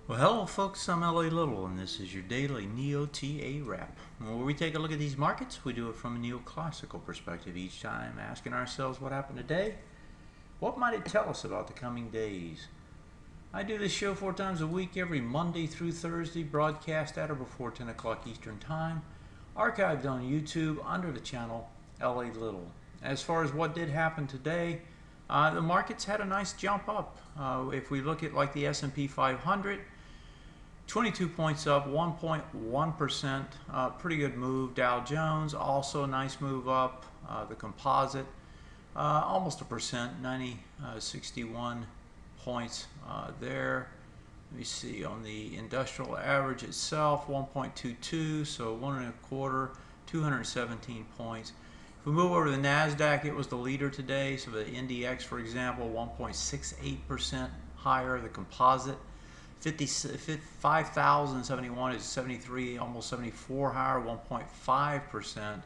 Well, hello folks, I'm LA Little and this is your daily NeoTA wrap. Where we take a look at these markets, we do it from a neoclassical perspective each time, asking ourselves what happened today, what might it tell us about the coming days. I do this show 4 times a week, every Monday through Thursday, broadcast at or before 10 o'clock Eastern Time, archived on YouTube under the channel LA Little. As far as what did happen today, the markets had a nice jump up. If we look at like the S&P 500, 22 points up, 1.1%, pretty good move. Dow Jones, also a nice move up. The composite, almost 1%, 61 points there. Let me see, on the industrial average itself, 1.22, so 1.25, 217 points. If we move over to the NASDAQ, it was the leader today. So the NDX, for example, 1.68% higher. The composite, 5,071 is 73, almost 74 higher, 1.5%.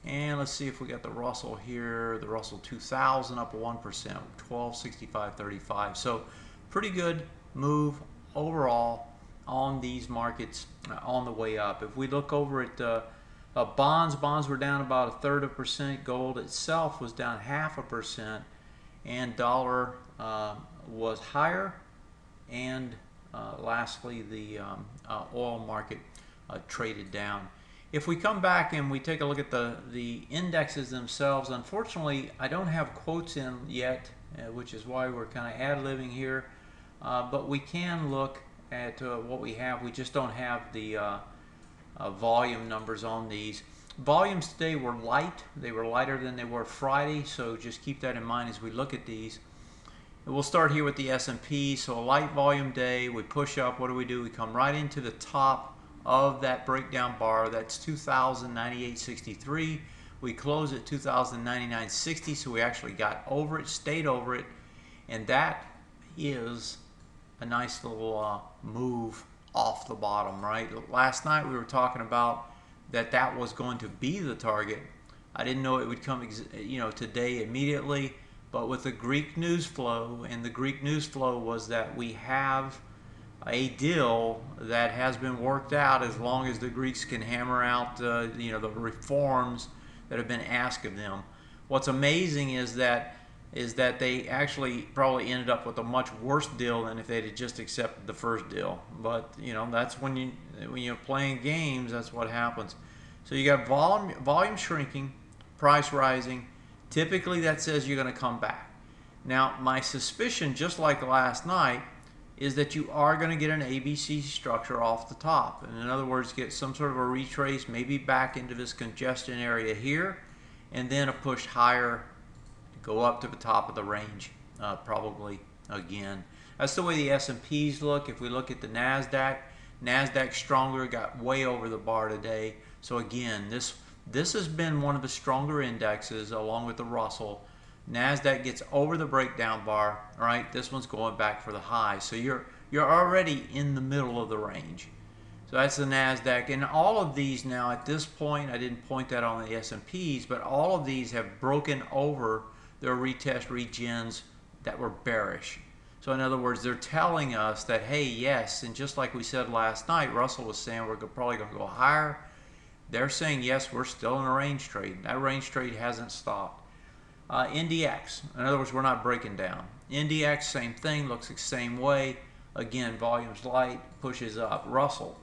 And let's see if we got the Russell here. The Russell 2000 up 1%, 1265.35. So pretty good move overall on these markets on the way up. If we look over at bonds were down about 1/3%. Gold itself was down 0.5%, and dollar was higher. And lastly, the oil market traded down. If we come back and we take a look at the indexes themselves, unfortunately, I don't have quotes in yet, which is why we're kind of ad-libbing here. But we can look at what we have. We just don't have the volume numbers on these. Volumes today were light. They were lighter than they were Friday, so just keep that in mind as we look at these. We'll start here with the S&P. So a light volume day, we push up. What do? We come right into the top of that breakdown bar. That's 2,098.63. We close at 2,099.60, so we actually got over it, stayed over it, and that is a nice little move off the bottom, right? Last night we were talking about that was going to be the target. I didn't know it would come, today immediately. But with the Greek news flow, and the Greek news flow was that we have a deal that has been worked out as long as the Greeks can hammer out, the reforms that have been asked of them. What's amazing is that they actually probably ended up with a much worse deal than if they had just accepted the first deal. But that's when you're playing games, that's what happens. So you got volume shrinking, price rising. Typically that says you're going to come back. Now my suspicion, just like last night, is that you are going to get an ABC structure off the top. And in other words, get some sort of a retrace, maybe back into this congestion area here, and then a push higher, go up to the top of the range, probably again. That's the way the S&Ps look. If we look at the NASDAQ stronger, got way over the bar today. So again, this has been one of the stronger indexes along with the Russell. NASDAQ gets over the breakdown bar, all right? This one's going back for the high. So you're already in the middle of the range. So that's the NASDAQ. And all of these now at this point, I didn't point that on the S&Ps, but all of these have broken over their retest regens that were bearish. So in other words, they're telling us that, hey, yes, and just like we said last night, Russell was saying we're probably going to go higher. They're saying, yes, we're still in a range trade. That range trade hasn't stopped. NDX, in other words, we're not breaking down. NDX, same thing, looks the same way. Again, volume's light, pushes up. Russell,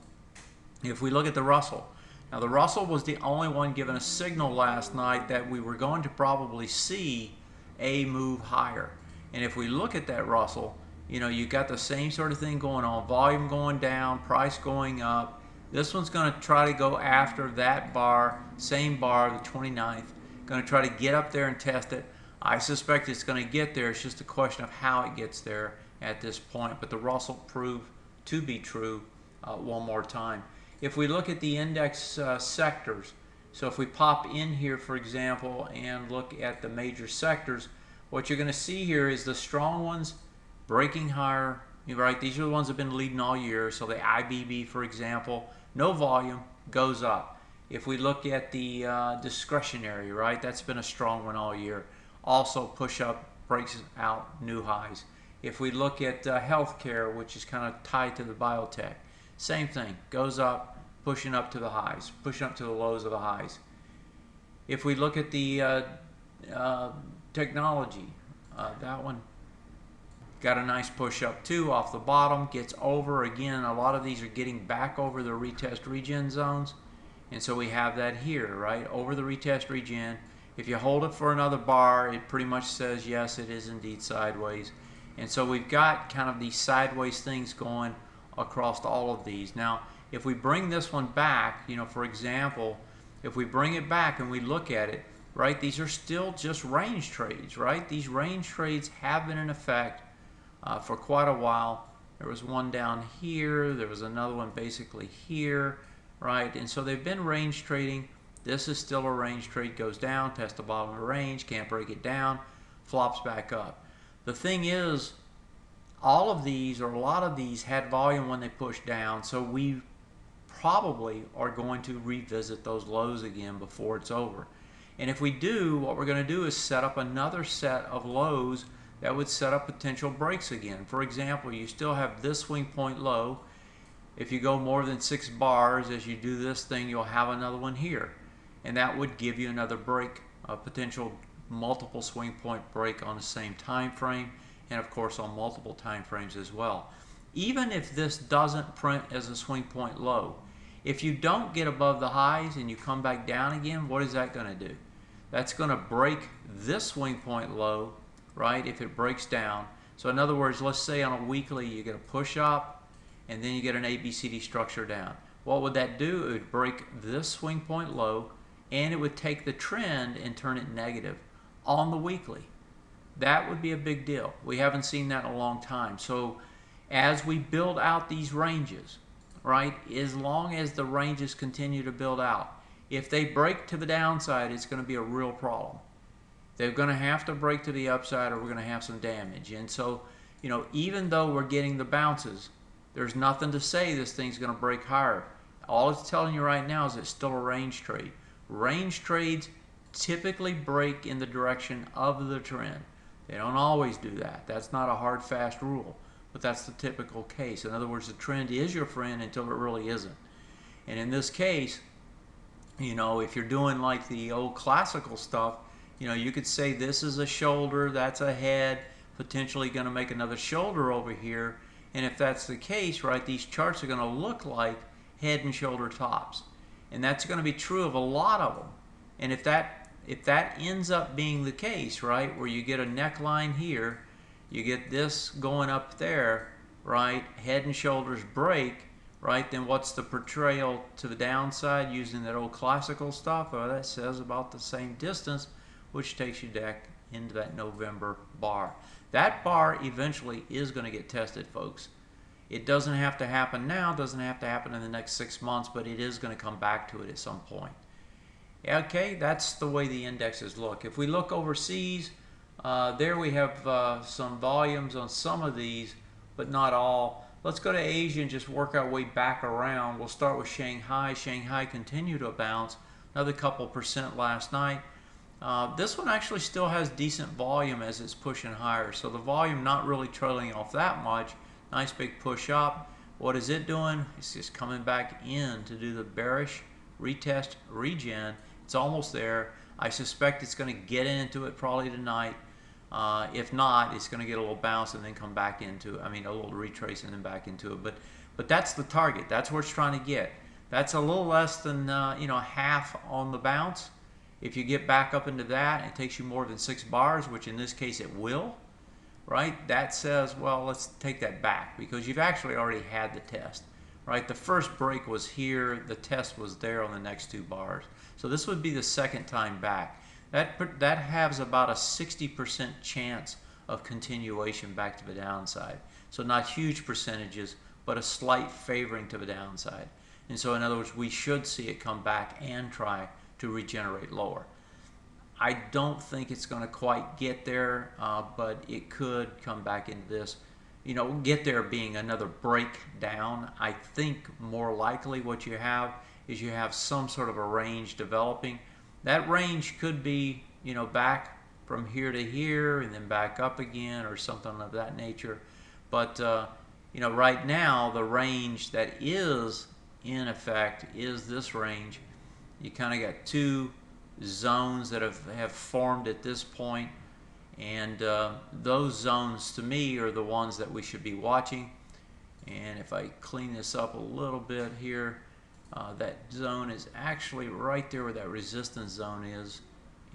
if we look at the Russell, now the Russell was the only one given a signal last night that we were going to probably see a move higher. And if we look at that Russell, you got the same sort of thing going on. Volume going down, price going up. This one's going to try to go after that bar, same bar, the 29th. Going to try to get up there and test it. I suspect it's going to get there. It's just a question of how it gets there at this point. But the Russell proved to be true one more time. If we look at the index sectors, so if we pop in here, for example, and look at the major sectors, what you're going to see here is the strong ones breaking higher. Right, these are the ones that have been leading all year. So the IBB, for example, no volume, goes up. If we look at the discretionary, right, that's been a strong one all year. Also push up, breaks out new highs. If we look at healthcare, which is kind of tied to the biotech, same thing, goes up, pushing up to the highs, pushing up to the lows of the highs. If we look at the technology, that one got a nice push up too off the bottom, gets over again. A lot of these are getting back over the retest regen zones, and so we have that here, right, over the retest regen. If you hold it for another bar, it pretty much says yes, it is indeed sideways. And so we've got kind of these sideways things going across all of these. Now if we bring this one back, you know, for example, if we bring it back and we look at it, right, these are still just range trades, right? These range trades have been in effect for quite a while. There was one down here, there was another one basically here, right? And so they've been range trading. This is still a range trade, goes down, tests the bottom of the range, can't break it down, flops back up. The thing is, all of these, or a lot of these, had volume when they pushed down, so we probably are going to revisit those lows again before it's over. And if we do, what we're going to do is set up another set of lows that would set up potential breaks again. For example, you still have this swing point low. If you go more than 6 bars as you do this thing, you'll have another one here, and that would give you another break, a potential multiple swing point break on the same time frame, and of course on multiple time frames as well. Even if this doesn't print as a swing point low, if you don't get above the highs and you come back down again, what is that going to do? That's going to break this swing point low, right, if it breaks down. So in other words, let's say on a weekly you get a push up and then you get an ABCD structure down. What would that do? It would break this swing point low, and it would take the trend and turn it negative on the weekly. That would be a big deal. We haven't seen that in a long time. So as we build out these ranges, right, as long as the ranges continue to build out, if they break to the downside, it's going to be a real problem. They're going to have to break to the upside, or we're going to have some damage. And so, you know, even though we're getting the bounces, there's nothing to say this thing's going to break higher. All it's telling you right now is it's still a range trade. Range trades typically break in the direction of the trend. They don't always do that. That's not a hard, fast rule, but that's the typical case. In other words, the trend is your friend until it really isn't. And in this case, you know, if you're doing like the old classical stuff, you know, you could say this is a shoulder, that's a head, potentially going to make another shoulder over here. And if that's the case, right, these charts are going to look like head and shoulder tops. And that's going to be true of a lot of them. And if that ends up being the case, right, where you get a neckline here, you get this going up there, right, head and shoulders break, right, then what's the portrayal to the downside using that old classical stuff? Well, that says about the same distance, which takes you back into that November bar. That bar eventually is going to get tested, folks. It doesn't have to happen now, doesn't have to happen in the next 6 months, but it is going to come back to it at some point. Okay, that's the way the indexes look. If we look overseas, there we have some volumes on some of these, but not all. Let's go to Asia and just work our way back around. We'll start with Shanghai. Shanghai continued to bounce, another couple percent last night. This one actually still has decent volume as it's pushing higher, so the volume not really trailing off that much. Nice big push up. What is it doing? It's just coming back in to do the bearish retest regen. It's almost there. I suspect it's going to get into it probably tonight. If not, it's going to get a little bounce and then come back into it. I mean, a little retrace and then back into it. But that's the target. That's where it's trying to get. That's a little less than you know, half on the bounce. If you get back up into that, it takes you more than 6 bars, which in this case it will. Right? That says, well, let's take that back because you've actually already had the test. Right? The first break was here. The test was there on the next 2 bars. So this would be the second time back. That has about a 60% chance of continuation back to the downside. So not huge percentages, but a slight favoring to the downside. And so in other words, we should see it come back and try to regenerate lower. I don't think it's going to quite get there, but it could come back into this. You know, get there being another breakdown. I think more likely what you have is you have some sort of a range developing. That range could be, you know, back from here to here and then back up again or something of that nature. But you know, right now the range that is in effect is this range. You kind of got two zones that have formed at this point, and those zones to me are the ones that we should be watching. And if I clean this up a little bit here, that zone is actually right there where that resistance zone is,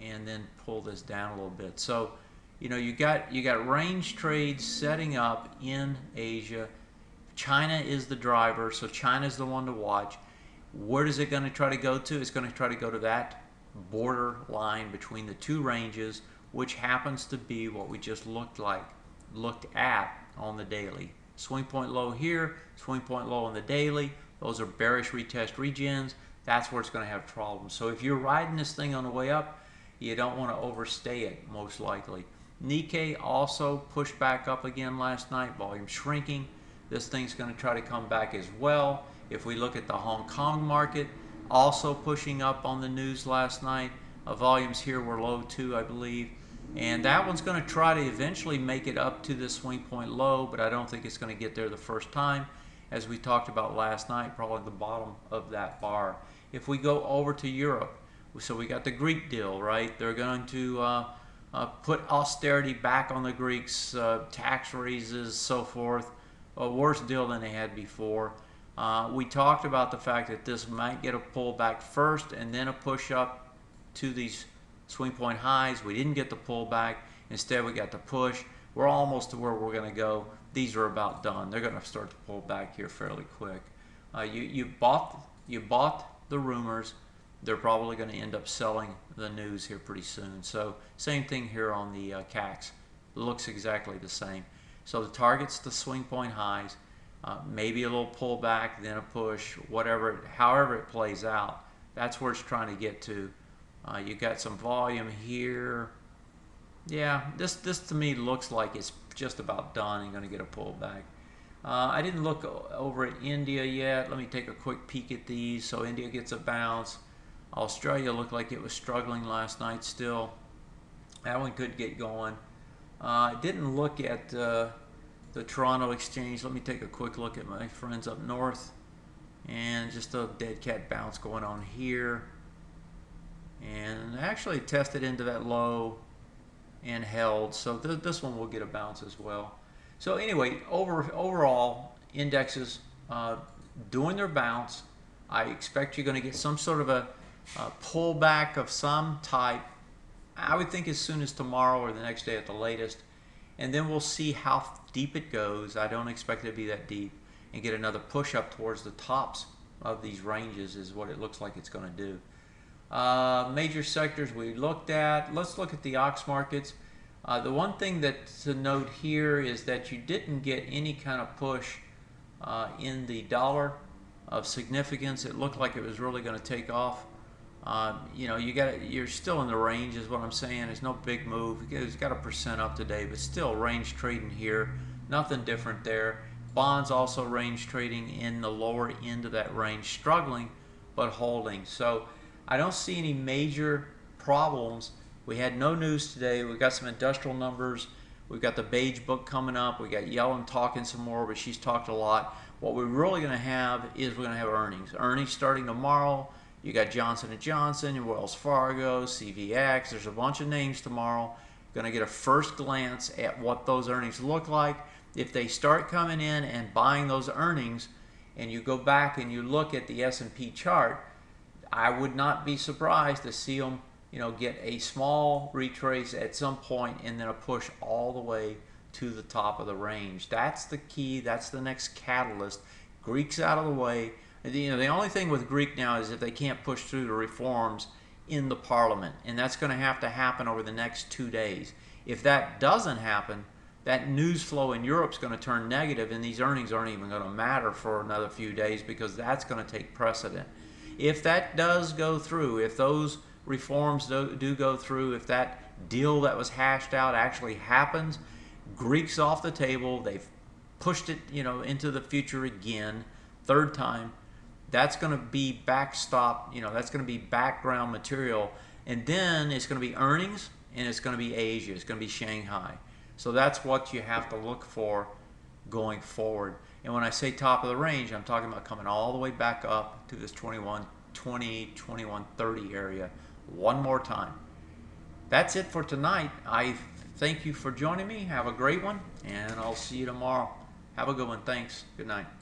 and then pull this down a little bit. So you know, you got range trades setting up in Asia. China is the driver, so China is the one to watch. Where is it going to try to go to? It's going to try to go to that border line between the two ranges, which happens to be what we just looked at on the daily. Swing point low here, swing point low on the daily. Those are bearish retest regions. That's where it's going to have problems. So if you're riding this thing on the way up, you don't want to overstay it, most likely. Nikkei also pushed back up again last night, volume shrinking. This thing's going to try to come back as well. If we look at the Hong Kong market, also pushing up on the news last night. Volumes here were low too, I believe. And that one's going to try to eventually make it up to this swing point low, but I don't think it's going to get there the first time. As we talked about last night, probably the bottom of that bar. If we go over to Europe, so we got the Greek deal, right? They're going to put austerity back on the Greeks, tax raises, so forth. A worse deal than they had before. We talked about the fact that this might get a pullback first and then a push up to these swing point highs. We didn't get the pullback. Instead, we got the push. We're almost to where we're going to go. These are about done. They're going to start to pull back here fairly quick. You bought the rumors. They're probably going to end up selling the news here pretty soon. So same thing here on the CACs. Looks exactly the same. So the target's the swing point highs. Maybe a little pullback, then a push, whatever, however it plays out. That's where it's trying to get to. You got some volume here. Yeah, this to me looks like it's just about done and going to get a pullback. I didn't look over at India yet. Let me take a quick peek at these. So India gets a bounce. Australia looked like it was struggling last night still. That one could get going. I didn't look at the Toronto exchange. Let me take a quick look at my friends up north. And just a dead cat bounce going on here. And actually tested into that low and held. So this one will get a bounce as well. So anyway, overall, indexes doing their bounce. I expect you're going to get some sort of a pullback of some type. I would think as soon as tomorrow or the next day at the latest. And then we'll see how deep it goes. I don't expect it to be that deep. And get another push up towards the tops of these ranges is what it looks like it's going to do. Major sectors we looked at. Let's look at the ox markets. The one thing that to note here is that you didn't get any kind of push in the dollar of significance. It looked like it was really going to take off. You know, you're still in the range is what I'm saying. There's no big move. It's got 1% up today, but still range trading here. Nothing different there. Bonds also range trading in the lower end of that range, struggling but holding. So I don't see any major problems. We had no news today. We got some industrial numbers. We've got the Beige book coming up. We got Yellen talking some more, but she's talked a lot. What we're really going to have is we're going to have earnings. Earnings starting tomorrow. You got Johnson & Johnson, Wells Fargo, CVX. There's a bunch of names tomorrow. Going to get a first glance at what those earnings look like. If they start coming in and buying those earnings, and you go back and you look at the S&P chart, I would not be surprised to see them, you know, get a small retrace at some point and then a push all the way to the top of the range. That's the key. That's the next catalyst. Greek's out of the way. You know, the only thing with Greek now is if they can't push through the reforms in the parliament, and that's going to happen over the next 2 days. If that doesn't happen, that news flow in Europe's going to turn negative, and these earnings aren't even going to matter for another few days because that's going to take precedent. If that does go through, if those reforms do go through, if that deal that was hashed out actually happens, Greek's off the table. They've pushed it, you know, into the future again, third time. That's going to be backstop, you know, that's going to be background material. And then it's going to be earnings, and it's going to be Asia, it's going to be Shanghai. So that's what you have to look for going forward. And when I say top of the range, I'm talking about coming all the way back up to this 2120, 2130 area one more time. That's it for tonight. I thank you for joining me. Have a great one, and I'll see you tomorrow. Have a good one. Thanks. Good night.